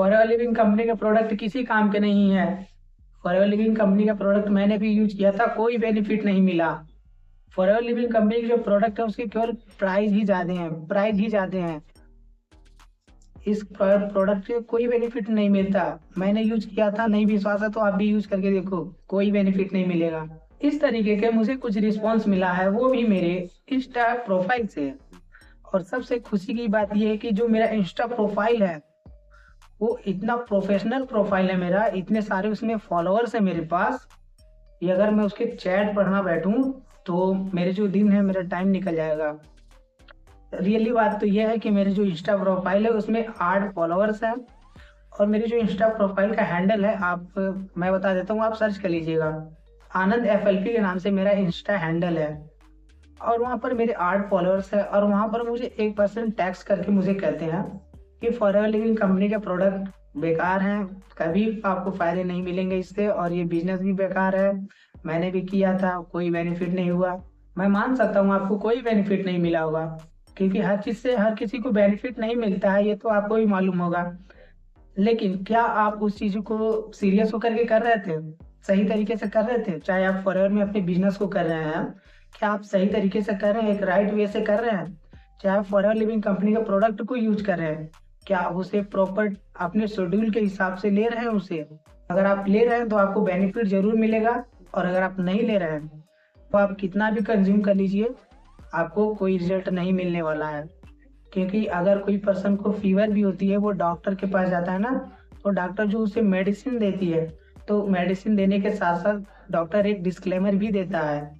Forever living company का product किसी काम के नहीं है। फॉरएवर लिविंग कंपनी का प्रोडक्ट मैंने भी यूज किया था, कोई बेनिफिट नहीं मिला। फॉरएवर लिविंग कंपनी के जो प्रोडक्ट है उसके केवल प्राइस ही ज्यादा हैं। इस प्रोडक्ट से कोई बेनिफिट नहीं मिलता। मैंने यूज किया था, नहीं विश्वास है तो आप भी यूज करके देखो, कोई बेनिफिट नहीं मिलेगा। इस तरीके के मुझे कुछ रिस्पॉन्स मिला है, वो भी मेरे इंस्टा प्रोफाइल से। और सबसे खुशी की बात यह है कि जो मेरा इंस्टा प्रोफाइल है वो इतना प्रोफेशनल प्रोफाइल है मेरा, इतने सारे उसमें फॉलोअर्स है मेरे पास। ये अगर मैं उसके चैट पढ़ना बैठूं तो मेरे जो दिन है मेरा टाइम निकल जाएगा। रियली बात तो यह है कि मेरे जो इंस्टा प्रोफाइल है उसमें 8 फॉलोअर्स हैं। और मेरे जो इंस्टा प्रोफाइल का हैंडल है, आप मैं बता देता हूँ, आप सर्च कर लीजिएगा। आनंद FLP के नाम से मेरा इंस्टा हैंडल है। और वहाँ पर मेरे 8 फॉलोअर्स है। और वहाँ पर मुझे एक पर्सन टैक्स करके मुझे कहते हैं कि फॉरएवर लिविंग कंपनी के प्रोडक्ट बेकार हैं, कभी आपको फायदे नहीं मिलेंगे इससे, और ये बिजनेस भी बेकार है, मैंने भी किया था, कोई बेनिफिट नहीं हुआ। मैं मान सकता हूँ आपको कोई बेनिफिट नहीं मिला होगा, क्योंकि हर चीज से हर किसी को बेनिफिट नहीं मिलता है, ये तो आपको भी मालूम होगा। लेकिन क्या आप उस चीज को सीरियस होकर के कर रहे थे, सही तरीके से कर रहे थे? चाहे आप फॉरएवर में अपने बिजनेस को कर रहे हैं, क्या आप सही तरीके से कर रहे हैं, एक राइट वे से कर रहे हैं? चाहे आप फॉरएवर लिविंग कंपनी के प्रोडक्ट को यूज कर रहे हैं, क्या आप उसे प्रॉपर अपने शेड्यूल के हिसाब से ले रहे हैं उसे? अगर आप ले रहे हैं तो आपको बेनिफिट जरूर मिलेगा, और अगर आप नहीं ले रहे हैं तो आप कितना भी कंज्यूम कर लीजिए, आपको कोई रिजल्ट नहीं मिलने वाला है। क्योंकि अगर कोई पर्सन को फीवर भी होती है, वो डॉक्टर के पास जाता है ना, तो डॉक्टर जो उसे मेडिसिन देती है, तो मेडिसिन देने के साथ साथ डॉक्टर एक डिस्क्लेमर भी देता है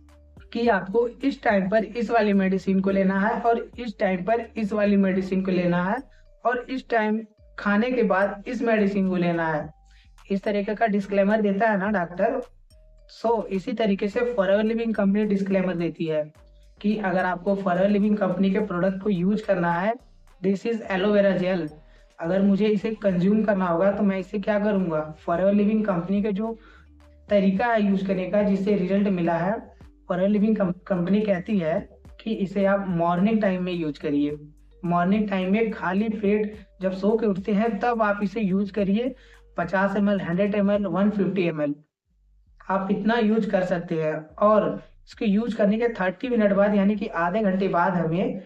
कि आपको इस टाइम पर इस वाली मेडिसिन को लेना है, और इस टाइम पर इस वाली मेडिसिन को लेना है, और इस टाइम खाने के बाद इस मेडिसिन को लेना है। इस तरीके का डिस्क्लेमर देता है ना डॉक्टर। इसी तरीके से फॉरएवर लिविंग कंपनी डिस्क्लेमर देती है कि अगर आपको फॉरएवर लिविंग कंपनी के प्रोडक्ट को यूज करना है, दिस इज एलोवेरा जेल, अगर मुझे इसे कंज्यूम करना होगा तो मैं इसे क्या करूंगा, फॉरएवर लिविंग कंपनी का जो तरीका है यूज करने का, जिससे रिजल्ट मिला है, फॉरएवर लिविंग कंपनी कहती है कि इसे आप मॉर्निंग टाइम में यूज करिए। मॉर्निंग टाइम में खाली पेट जब सो के उठते हैं तब आप इसे यूज करिए। 50 ml, 100 ml, 150 ml आप इतना यूज कर सकते हैं। और इसको यूज करने के 30 मिनट बाद, यानी कि आधे घंटे बाद, हमें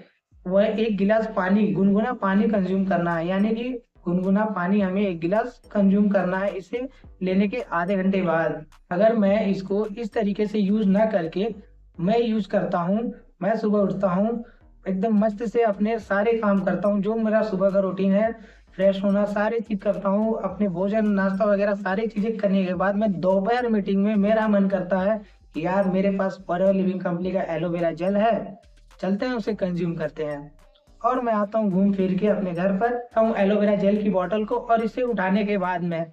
वह 1 गिलास पानी, गुनगुना पानी कंज्यूम करना है। यानी कि गुनगुना पानी हमें 1 गिलास कंज्यूम करना है इसे लेने के आधे घंटे बाद। अगर मैं इसको इस तरीके से यूज ना करके मैं यूज करता हूँ, मैं सुबह उठता हूँ, एकदम मस्त से अपने सारे काम करता हूँ, जो मेरा सुबह का रूटीन है, फ्रेश होना, सारी चीज करता हूँ, अपने भोजन नाश्ता वगैरह सारी चीजें करने के बाद मैं दोपहर मीटिंग में मेरा मन करता है कि यार मेरे पास फॉरएवर लिविंग कंपनी का एलोवेरा जेल है, चलते हैं उसे कंज्यूम करते हैं। और मैं आता हूँ घूम फिर के अपने घर पर, हूँ एलोवेरा जेल की बोतल को, और इसे उठाने के बाद मैं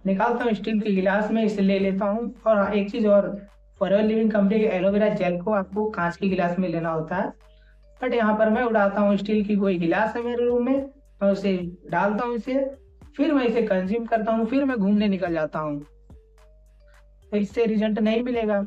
निकालता हूँ स्टील के गिलास में, इसे ले लेता हूँ। और हाँ, एक चीज और, फॉरएवर लिविंग कंपनी के एलोवेरा जेल को आपको कांच के गिलास में लेना होता है, बट यहाँ पर मैं उड़ाता हूँ स्टील की कोई गिलास है मेरे रूम में, मैं उसे डालता हूँ इसे, फिर मैं इसे कंज्यूम करता हूँ, फिर मैं घूमने निकल जाता हूँ। तो इससे रिजल्ट नहीं मिलेगा,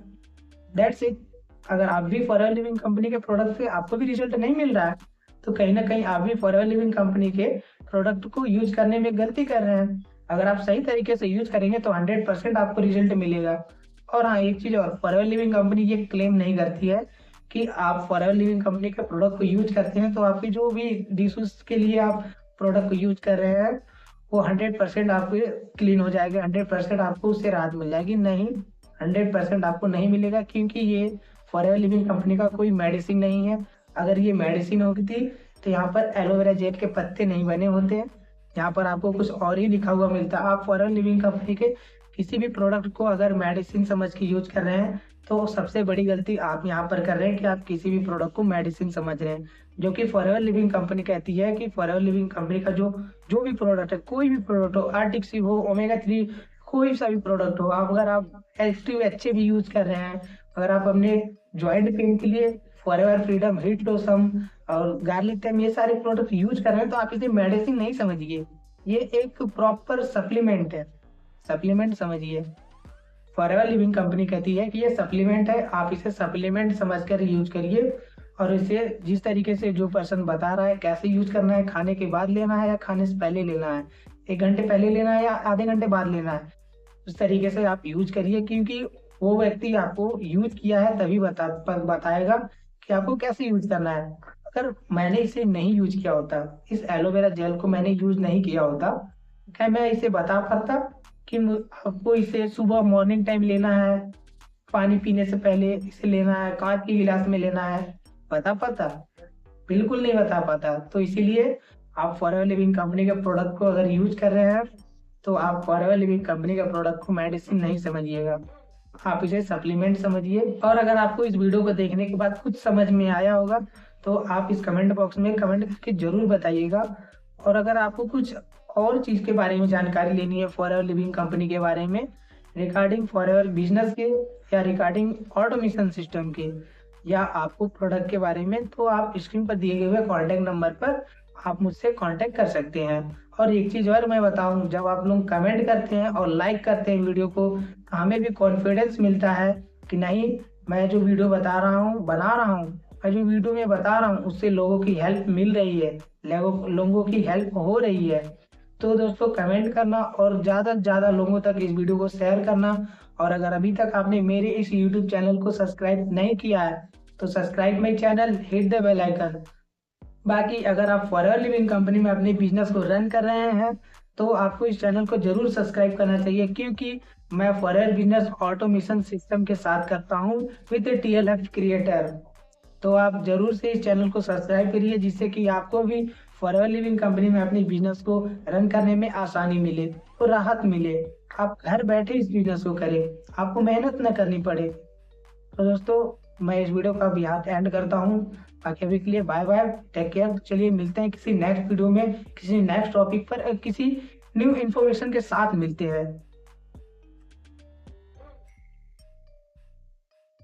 दैट्स इट। अगर आप भी फॉरएवर लिविंग कंपनी के प्रोडक्ट से आपको भी रिजल्ट नहीं मिल रहा है, तो कहीं ना कहीं आप भी फॉरएवर लिविंग कंपनी के प्रोडक्ट को यूज करने में गलती कर रहे हैं। अगर आप सही तरीके से यूज करेंगे तो 100% आपको रिजल्ट मिलेगा। और हाँ, एक चीज और, फॉरएवर लिविंग कंपनी ये क्लेम नहीं करती है कि आप फॉरएवर लिविंग कंपनी के प्रोडक्ट को यूज करते हैं तो आपकी जो भी डिशेस के लिए आप प्रोडक्ट को यूज कर रहे हैं वो 100% आपको क्लीन हो जाएगा, 100% आपको उससे राहत मिल जाएगी। नहीं, 100% आपको नहीं मिलेगा, क्योंकि ये फॉरएवर लिविंग कंपनी का कोई मेडिसिन नहीं है। अगर ये मेडिसिन होती थी तो यहाँ पर एलोवेरा जेल के पत्ते नहीं बने होते हैं, यहाँ पर आपको कुछ और ही लिखा हुआ मिलता। आप फॉरएवर लिविंग कंपनी के किसी भी प्रोडक्ट को अगर मेडिसिन समझ के यूज कर रहे हैं तो सबसे बड़ी गलती आप यहाँ पर कर रहे हैं कि आप किसी भी प्रोडक्ट को मेडिसिन समझ रहे हैं। जो कि फॉरएवर लिविंग कंपनी कहती है कि फॉरएवर लिविंग कंपनी का जो जो भी प्रोडक्ट है, कोई भी प्रोडक्ट हो, आर्टिक्सी हो, ओमेगा 3, कोई सा भी प्रोडक्ट हो, आप अगर आप एक्टिव एच भी यूज कर रहे हैं, अगर आप अपने ज्वाइंट पेन के लिए फॉरएवर फ्रीडम, हीट लोशन और गार्लिक टाइम ये सारे प्रोडक्ट यूज कर रहे हैं, तो आप इसे मेडिसिन नहीं समझिए, ये एक प्रॉपर सप्लीमेंट है, सप्लीमेंट समझिए। फॉरएवर लिविंग कंपनी कहती है कि ये सप्लीमेंट है, आप इसे सप्लीमेंट समझकर यूज करिए। और इसे जिस तरीके से जो पर्सन बता रहा है कैसे यूज करना है, खाने के बाद लेना है या खाने से पहले लेना है, 1 घंटे पहले लेना है या आधे घंटे बाद लेना है, उस तरीके से आप यूज करिए, क्योंकि वो व्यक्ति आपको यूज किया है तभी बताएगा कि आपको कैसे यूज करना है। अगर मैंने इसे नहीं यूज किया होता, इस एलोवेरा जेल को मैंने यूज नहीं किया होता, क्या मैं इसे बता पाता कि आपको इसे सुबह मॉर्निंग टाइम लेना है, पानी पीने से पहले इसे लेना है, कांच के गिलास में लेना है? बता पाता? बिल्कुल नहीं बता पाता। तो इसीलिए आप फॉरएवर लिविंग कंपनी के प्रोडक्ट को अगर यूज कर रहे हैं तो आप फॉरएवर लिविंग कंपनी का प्रोडक्ट को मेडिसिन नहीं समझिएगा, आप इसे सप्लीमेंट समझिए। और अगर आपको इस वीडियो को देखने के बाद कुछ समझ में आया होगा तो आप इस कमेंट बॉक्स में कमेंट करके जरूर बताइएगा। और अगर आपको कुछ और चीज़ के बारे में जानकारी लेनी है फॉरएवर लिविंग कंपनी के बारे में, रिगार्डिंग फॉरएवर बिजनेस के या रिगार्डिंग ऑटोमेशन सिस्टम के, या आपको प्रोडक्ट के बारे में, तो आप स्क्रीन पर दिए हुए कॉन्टैक्ट नंबर पर आप मुझसे कांटेक्ट कर सकते हैं। और एक चीज़ और मैं बताऊं, जब आप लोग कमेंट करते हैं और लाइक करते हैं वीडियो को, तो हमें भी कॉन्फिडेंस मिलता है कि नहीं, मैं जो वीडियो बता रहा हूँ बना रहा हूँ, मैं जो वीडियो में बता रहा हूँ उससे लोगों की हेल्प मिल रही है, लोगों की हेल्प हो रही है। तो दोस्तों कमेंट करना और ज़्यादा से ज़्यादा लोगों तक इस वीडियो को शेयर करना। और अगर अभी तक आपने मेरे इस यूट्यूब चैनल को सब्सक्राइब नहीं किया है तो subscribe my channel, hit the bell icon. बाकी अगर आप फॉरएवर लिविंग कंपनी में अपने बिजनेस को रन कर रहे हैं तो आपको इस चैनल को जरूर सब्सक्राइब करना चाहिए, क्योंकि मैं फॉरएवर बिजनेस ऑटोमेशन सिस्टम के साथ करता हूं विद TLF क्रिएटर। तो आप जरूर से इस चैनल को सब्सक्राइब करिए, जिससे कि आपको भी फॉरएवर लिविंग कंपनी में अपने बिजनेस को रन करने में आसानी मिले और राहत मिले। आप घर बैठे इस बिजनेस को करें, आपको मेहनत न करनी पड़े। तो दोस्तों मैं इस वीडियो का भी हाथ एंड करता हूँ। बाकी अभी के लिए बाय बाय, टेक केयर। चलिए मिलते हैं किसी नेक्स्ट वीडियो में, किसी नेक्स्ट टॉपिक पर, किसी न्यू इन्फॉर्मेशन के साथ मिलते हैं।